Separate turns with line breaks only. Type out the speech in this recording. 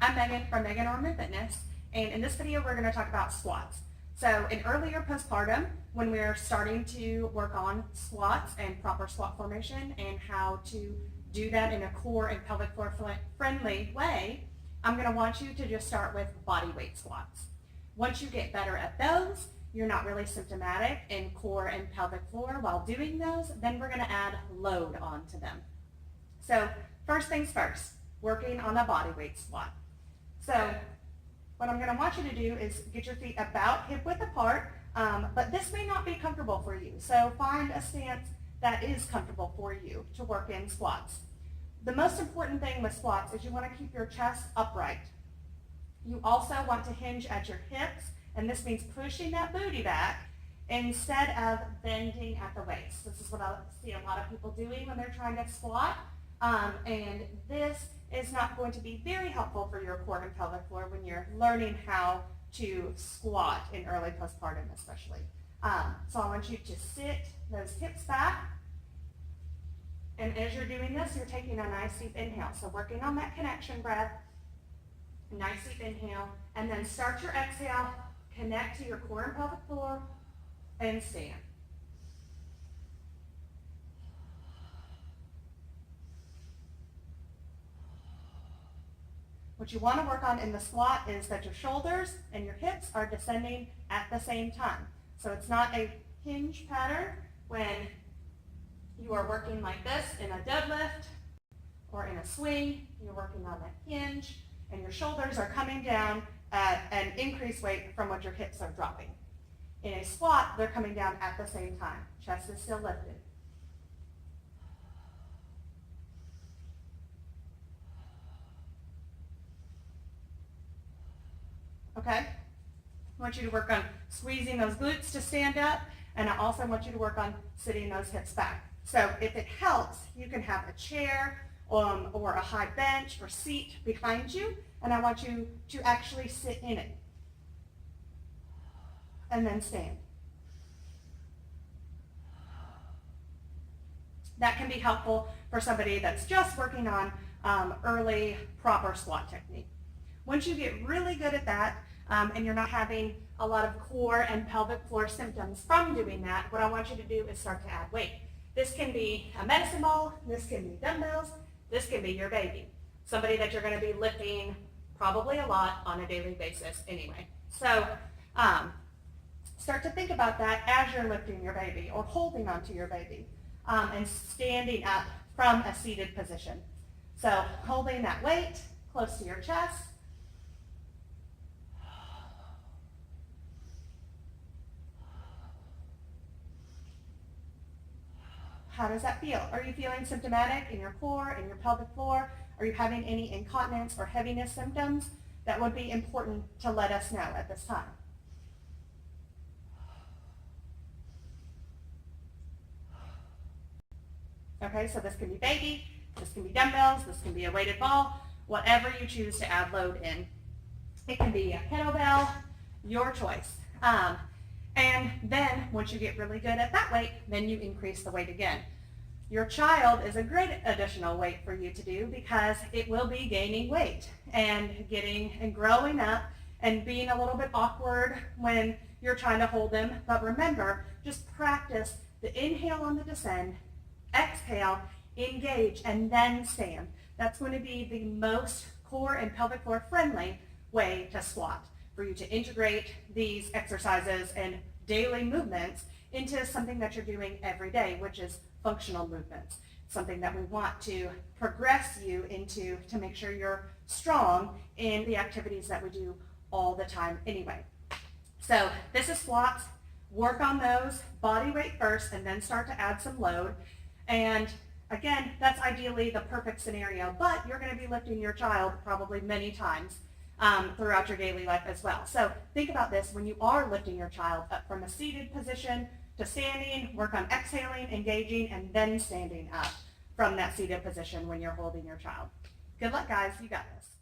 I'm Megan from Ormon Fitness, and in this video we're going to talk about squats. So in earlier postpartum, when we're starting to work on squats and proper squat formation and how to do that in a core and pelvic floor friendly way, I'm going to want you to just start with body weight squats. Once you get better at those, you're not really symptomatic in core and pelvic floor while doing those, then we're going to add load onto them. So first things first, working on a body weight squat. So what I'm going to want you to do is get your feet about hip width apart, but this may not be comfortable for you. So find a stance that is comfortable for you to work in squats. The most important thing with squats is you want to keep your chest upright. You also want to hinge at your hips, and this means pushing that booty back instead of bending at the waist. This is what I see a lot of people doing when they're trying to squat, and this is not going to be very helpful for your core and pelvic floor when you're learning how to squat in early postpartum especially. So I want you to sit those hips back, and as you're doing this, you're taking a nice deep inhale. So working on that connection breath, nice deep inhale, and then start your exhale, connect to your core and pelvic floor, and stand. What you want to work on in the squat is that your shoulders and your hips are descending at the same time. So it's not a hinge pattern when you are working like this in a deadlift or in a swing. You're working on that hinge, and your shoulders are coming down at an increased weight from what your hips are dropping. In a squat, they're coming down at the same time. Chest is still lifted. Okay? I want you to work on squeezing those glutes to stand up, and I also want you to work on sitting those hips back. So if it helps, you can have a chair or a high bench or seat behind you, and I want you to actually sit in it and then stand. That can be helpful for somebody that's just working on early proper squat technique. Once you get really good at that, and you're not having a lot of core and pelvic floor symptoms from doing that, what I want you to do is start to add weight. This can be a medicine ball, this can be dumbbells, this can be your baby. Somebody that you're going to be lifting probably a lot on a daily basis anyway. So start to think about that as you're lifting your baby or holding onto your baby, and standing up from a seated position. So holding that weight close to your chest. How does that feel? Are you feeling symptomatic in your core, in your pelvic floor? Are you having any incontinence or heaviness symptoms? That would be important to let us know at this time. Okay, so this can be baby, this can be dumbbells, this can be a weighted ball, whatever you choose to add load in. It can be a kettlebell, your choice. And then once you get really good at that weight, then you increase the weight again. Your child is a great additional weight for you to do because it will be gaining weight and growing up and being a little bit awkward when you're trying to hold them. But remember, just practice the inhale on the descend, exhale, engage, and then stand. That's going to be the most core and pelvic floor friendly way to squat, for you to integrate these exercises and daily movements into something that you're doing every day, which is functional movements, something that we want to progress you into to make sure you're strong in the activities that we do all the time anyway. So this is squats. Work on those, body weight first, and then start to add some load. And again, that's ideally the perfect scenario, but you're going to be lifting your child probably many times throughout your daily life as well. So think about this when you are lifting your child up from a seated position to standing. Work on exhaling, engaging, and then standing up from that seated position when you're holding your child. Good luck, guys. You got this.